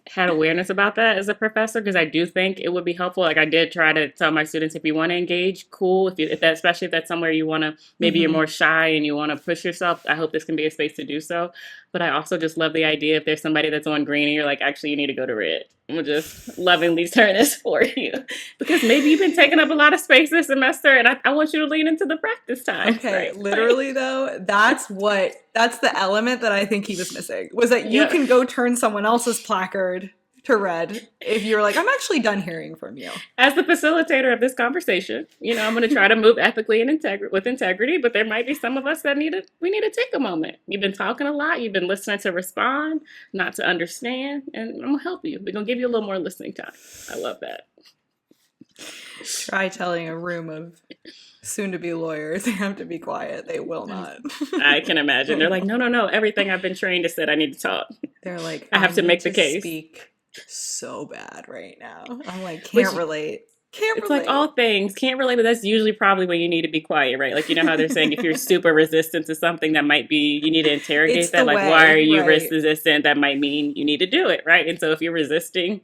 had awareness about that as a professor, because I do think it would be helpful. Like I did try to tell my students, if you want to engage, cool. Especially if that's somewhere you want to, maybe you're more shy and you want to push yourself, I hope this can be a space to do so. But I also just love the idea if there's somebody that's on green and you're like, actually, you need to go to red. I'm just lovingly turn this for you. Because maybe you've been taking up a lot of space this semester and I want you to lean into the practice time. Okay, right? Literally though, that's the element that I think he was missing, was that you can go turn someone else's placard to red if you're like, I'm actually done hearing from you. As the facilitator of this conversation, I'm going to try to move ethically and with integrity, but there might be some of us that we need to take a moment. You've been talking a lot. You've been listening to respond, not to understand, and I'm going to help you. We're going to give you a little more listening time. I love that. Try telling a room of soon-to-be lawyers they have to be quiet. They will not. I can imagine. They're like, no. Everything I've been trained to say, I need to talk. They're like, I have to make the case. Speak so bad right now. I'm like, can't relate. It's like all things can't relate, but that's usually probably when you need to be quiet, right? Like, how they're saying if you're super resistant to something, that might be you need to interrogate that. Like, why are you resistant? That might mean you need to do it, right? And so if you're resisting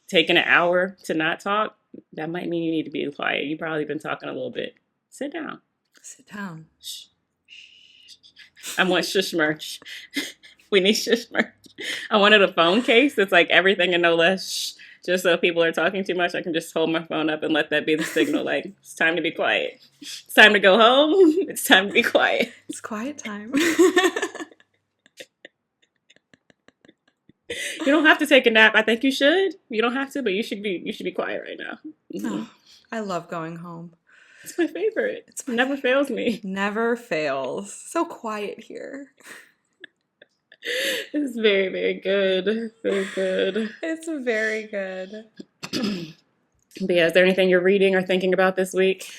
taking an hour to not talk, that might mean you need to be quiet. You've probably been talking a little bit. Sit down. Sit down. Shh. I want shush merch. We need shush merch. I wanted a phone case that's like everything and no less shh. Just so if people are talking too much, I can just hold my phone up and let that be the signal. Like, it's time to be quiet. It's time to go home. It's time to be quiet. It's quiet time. You don't have to take a nap. I think you should. You don't have to, but you should be quiet right now. Oh, I love going home. It's my favorite. It never fails me. Never fails. So quiet here. It's very, very good. Very good. It's very good. But yeah, is there anything you're reading or thinking about this week?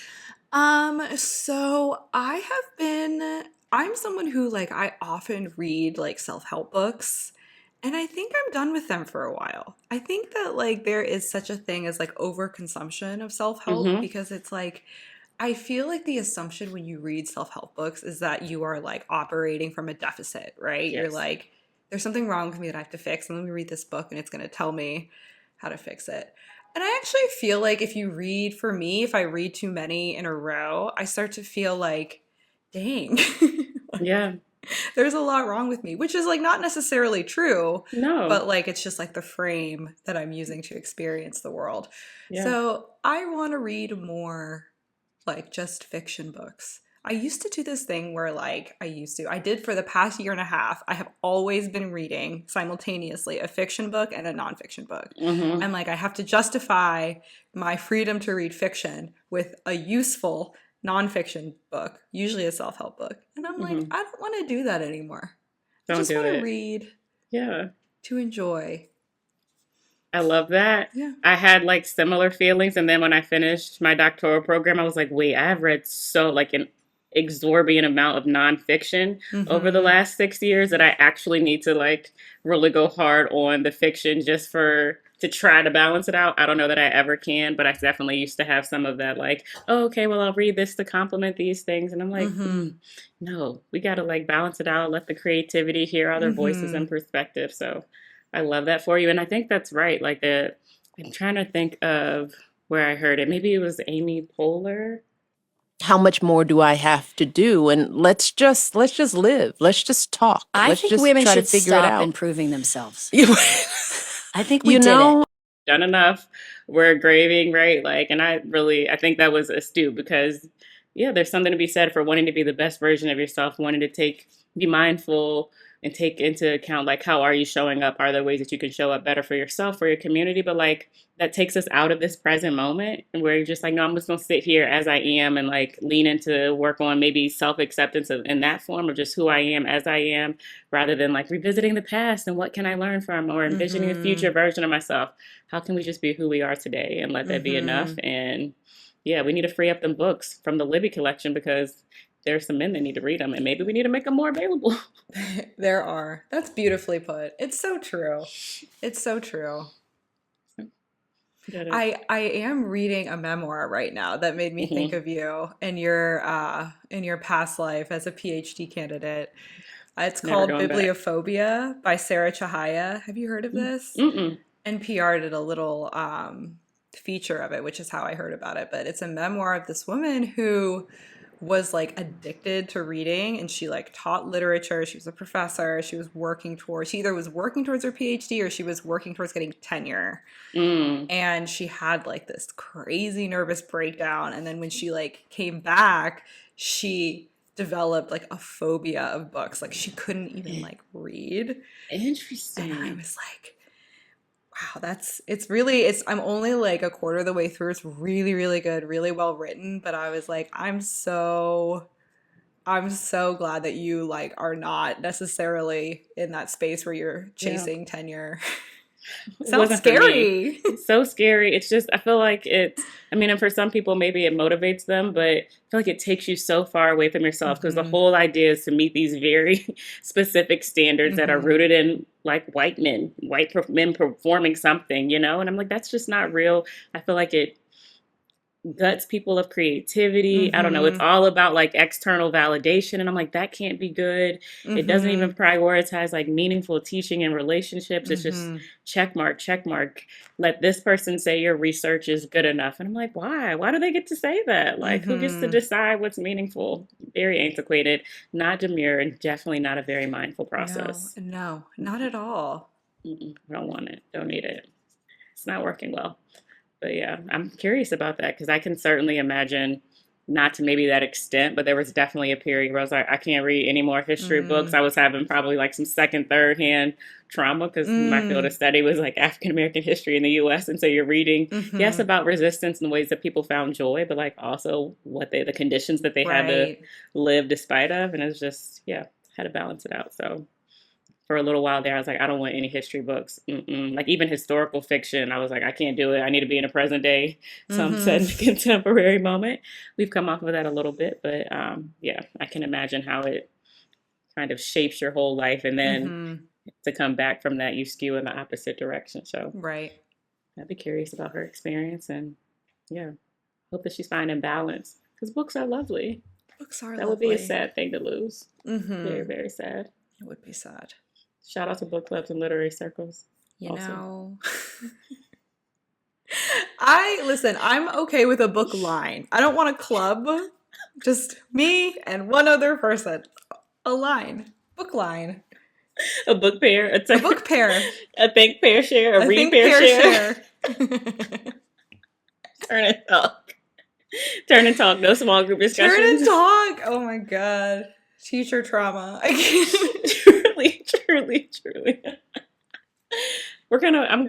So I'm someone who I often read self-help books, and I think I'm done with them for a while. I think that there is such a thing as overconsumption of self-help, because it's I feel like the assumption when you read self-help books is that you are operating from a deficit, right? Yes. You're there's something wrong with me that I have to fix, and let me read this book and it's going to tell me how to fix it. And I actually feel like if I read too many in a row, I start to feel dang. Yeah. There's a lot wrong with me, which is not necessarily true. No. But it's just the frame that I'm using to experience the world. Yeah. So I want to read more just fiction books. I used to do this thing where I did for the past year and a half. I have always been reading simultaneously a fiction book and a nonfiction book. Mm-hmm. I'm like, I have to justify my freedom to read fiction with a useful nonfiction book, usually a self-help book. And I'm like, Mm-hmm. I don't want to do that anymore. I Don't just do want to it. read Yeah. to enjoy. I love that. Yeah. I had like similar feelings. And then when I finished my doctoral program, I was like, wait, I've read so like an exorbitant amount of nonfiction over the Mm-hmm. last 6 years that I actually need to like really go hard on the fiction just for to try to balance it out. I don't know that I ever can, but I definitely used to have some of that like, oh, okay, well, I'll read this to complement these things. And I'm like, Mm-hmm. no, we got to like balance it out, let the creativity hear other voices Mm-hmm. and perspectives. So I love that for you. And I think that's right. Like I'm trying to think of where I heard it. Maybe it was Amy Poehler. How much more do I have to do? And let's just live. Let's just talk. I Let's think just women try to should figure it stop out. improving themselves. You I think we you did it. know, Done enough. We're grieving, right? Like, and I think that was astute because, yeah, there's something to be said for wanting to be the best version of yourself, wanting to be mindful and take into account, like, how are you showing up? Are there ways that you can show up better for yourself, for your community? But, like, that takes us out of this present moment and where you're just like, no, I'm just going to sit here as I am and, like, lean into work on maybe self acceptance in that form of just who I am as I am rather than, like, revisiting the past and what can I learn from or envisioning a Mm-hmm. future version of myself. How can we just be who we are today and let that be enough? Mm-hmm. And yeah, we need to free up them books from the Libby collection because there's some men that need to read them and maybe we need to make them more available. There are. That's beautifully put. It's so true. It's so true. I am reading a memoir right now that made me think Mm-hmm. of you and in your past life as a PhD candidate. It's Never called going back. Bibliophobia by Sarah Chahaya. Have you heard of this? Mm-mm. NPR did a little feature of it, which is how I heard about it. But it's a memoir of this woman who was like addicted to reading, and she like taught literature. She was a professor. She either was working towards her PhD or she was working towards getting tenure. Mm. And she had like this crazy nervous breakdown. And then when she like came back, she developed like a phobia of books. Like she couldn't even like read. Interesting. And I was like, wow, I'm only like a quarter of the way through. It's really, really good, really well written. But I was like, I'm so glad that you like are not necessarily in that space where you're chasing tenure. Sounds scary. It's so scary. It's just, I feel like and for some people, maybe it motivates them, but I feel like it takes you so far away from yourself because the whole idea is to meet these very specific standards that are rooted in like white men performing something, And I'm like, that's just not real. I feel like it guts people of creativity. I don't know. It's all about like external validation. And I'm like, that can't be good. It doesn't even prioritize like meaningful teaching and relationships. It's just check mark. Let this person say your research is good enough. And I'm like, why? Why do they get to say that? Like, who gets to decide what's meaningful? Very antiquated, not demure, and definitely not a very mindful process. No, not at all. I don't want it. Don't need it. It's not working well. But yeah, I'm curious about that because I can certainly imagine, not to maybe that extent, but there was definitely a period where I was like, I can't read any more history books. I was having probably like some second, third hand trauma because my field of study was like African American history in the U.S. And so you're reading, yes, about resistance and the ways that people found joy, but like also the conditions that they had to live despite of. And it was just, had to balance it out. So for a little while there, I was like, I don't want any history books. Like even historical fiction, I was like, I can't do it. I need to be in a present day, some contemporary moment. We've come off of that a little bit, but I can imagine how it kind of shapes your whole life. And then to come back from that, you skew in the opposite direction. So I'd be curious about her experience and hope that she's finding balance because books are lovely. That would be a sad thing to lose. Very, very sad. It would be sad. Shout out to book clubs and literary circles. I'm okay with a book line. I don't want a club. Just me and one other person. A line. Book line. A book pair. A book pair. A think pair share. A read pair share. Turn it up. Turn and talk, no small group discussions. Turn and talk. Oh my god. Teacher trauma. I can't. Truly.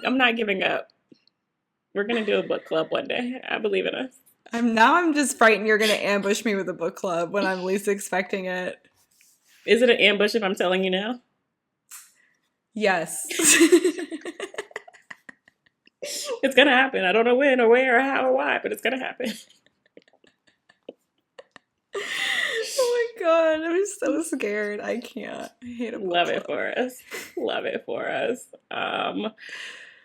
I'm not giving up. We're gonna do a book club one day. I believe in us. I'm just frightened you're gonna ambush me with a book club when I'm least expecting it. Is it an ambush if I'm telling you now? Yes. It's gonna happen. I don't know when or where or how or why, but it's gonna happen. Oh my god, I'm so scared. I can't. I hate a book Love club. it for us. Love it for us.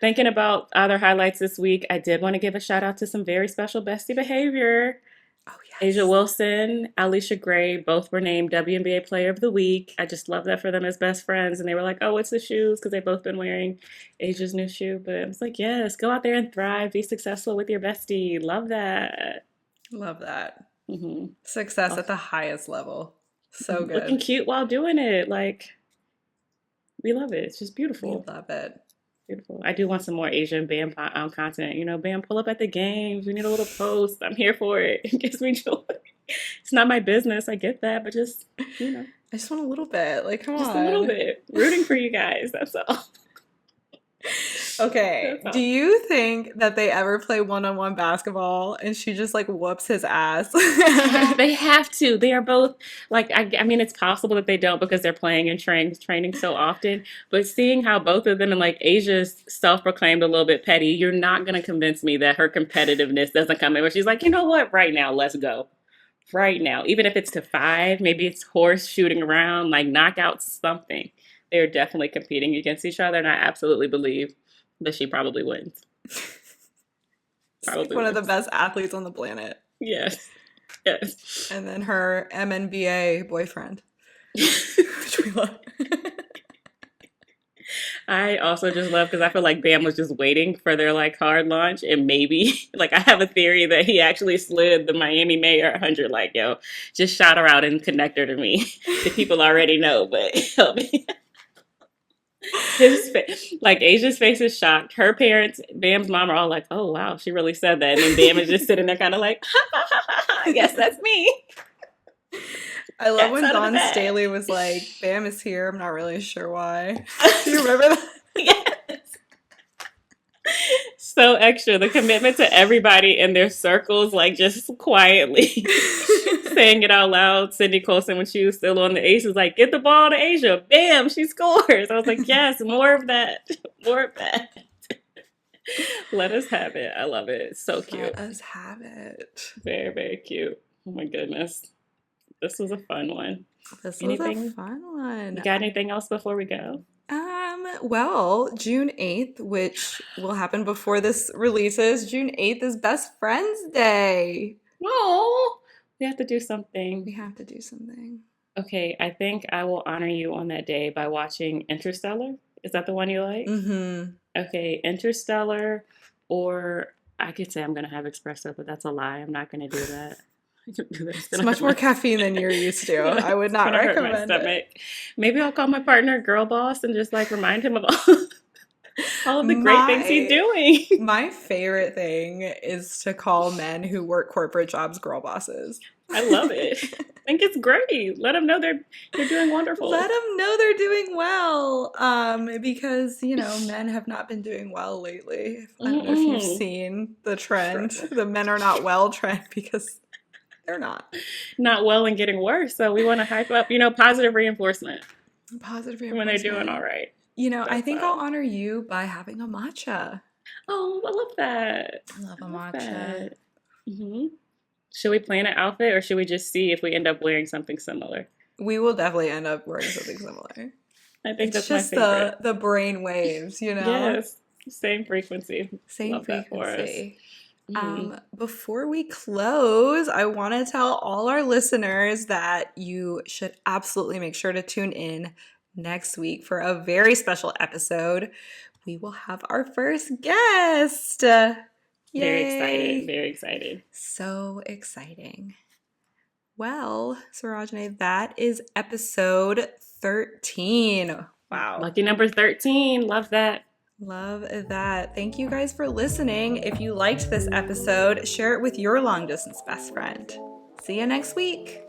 Thinking about other highlights this week, I did want to give a shout out to some very special bestie behavior. Oh yes. Asia Wilson, Alicia Gray, both were named WNBA Player of the Week. I just love that for them as best friends. And they were like, oh, it's the shoes, because they've both been wearing Asia's new shoe. But I was like, yes, go out there and thrive. Be successful with your bestie. Love that. Love that. Mm-hmm. Success at the highest level. So good. Looking cute while doing it. Like, we love it. It's just beautiful. We love it. Beautiful. I do want some more Asian Bam content. You know, Bam, pull up at the games. We need a little post. I'm here for it. It gives me joy. It's not my business. I get that, but just, you know. I just want a little bit. Like, come on. Just a little bit. Rooting for you guys. That's all. Okay. That's all. Do you think that they ever play one-on-one basketball and she just like whoops his ass? They have to. They are both like, I mean, it's possible that they don't because they're playing and training so often. But seeing how both of them and like Asia's self-proclaimed a little bit petty, you're not going to convince me that her competitiveness doesn't come in where she's like, you know what? Right now, let's go. Right now. Even if it's to 5, maybe it's horse shooting around, like knock out something. They're definitely competing against each other. And I absolutely believe that she probably wins. Probably like one of the best athletes on the planet. Yes. And then her MNBA boyfriend, which we love. I also just love because I feel like Bam was just waiting for their like hard launch, and maybe like I have a theory that he actually slid the Miami Mayor 100 like, yo, just shout her out and connect her to me. The people already know, but help me. His face, like Asia's face is shocked. Her parents, Bam's mom, are all like, "Oh wow, she really said that." And then Bam is just sitting there, kind of like, "Yes, that's me." I love when Dawn Staley was like, "Bam is here. I'm not really sure why." Do you remember that? Yes. So extra. The commitment to everybody in their circles, like just quietly saying it out loud. Cindy Colson, when she was still on the Aces, like, get the ball to Asia. Bam, she scores. I was like, yes, more of that. More of that. Let us have it. I love it. It's so cute. Let us have it. Very, very cute. Oh my goodness. This was a fun one. This was a fun one. You got anything else before we go? Well, June 8th, which will happen before this releases, June 8th is Best Friends Day. Oh, we have to do something. We have to do something. Okay, I think I will honor you on that day by watching Interstellar. Is that the one you like? Mm-hmm. Okay, Interstellar, or I could say I'm going to have espresso, but that's a lie. I'm not going to do that. It's much more caffeine than you're used to. I would not recommend it. Maybe I'll call my partner Girl Boss and just like remind him of all of the great things he's doing. My favorite thing is to call men who work corporate jobs girl bosses. I love it. I think it's great. Let them know they're doing wonderful. Let them know they're doing well. Because, you know, men have not been doing well lately. I don't know if you've seen the trend, the men are not well trend, because they're not well and getting worse. So we want to hype up, you know, positive reinforcement. Positive reinforcement. When they're doing all right. You know, I think I'll honor you by having a matcha. Oh, I love that. I love a matcha. Mm-hmm. Should we plan an outfit or should we just see if we end up wearing something similar? We will definitely end up wearing something similar. I think it's that's just my favorite. the brain waves, you know? Yes. Same frequency. Same love frequency. Mm-hmm. Before we close, I want to tell all our listeners that you should absolutely make sure to tune in next week for a very special episode. We will have our first guest. Yay. Very excited. So exciting. Well, Sarájanée, that is episode 13. Wow. Lucky number 13. Love that. Love that. Thank you guys for listening. If you liked this episode, share it with your long distance best friend. See you next week.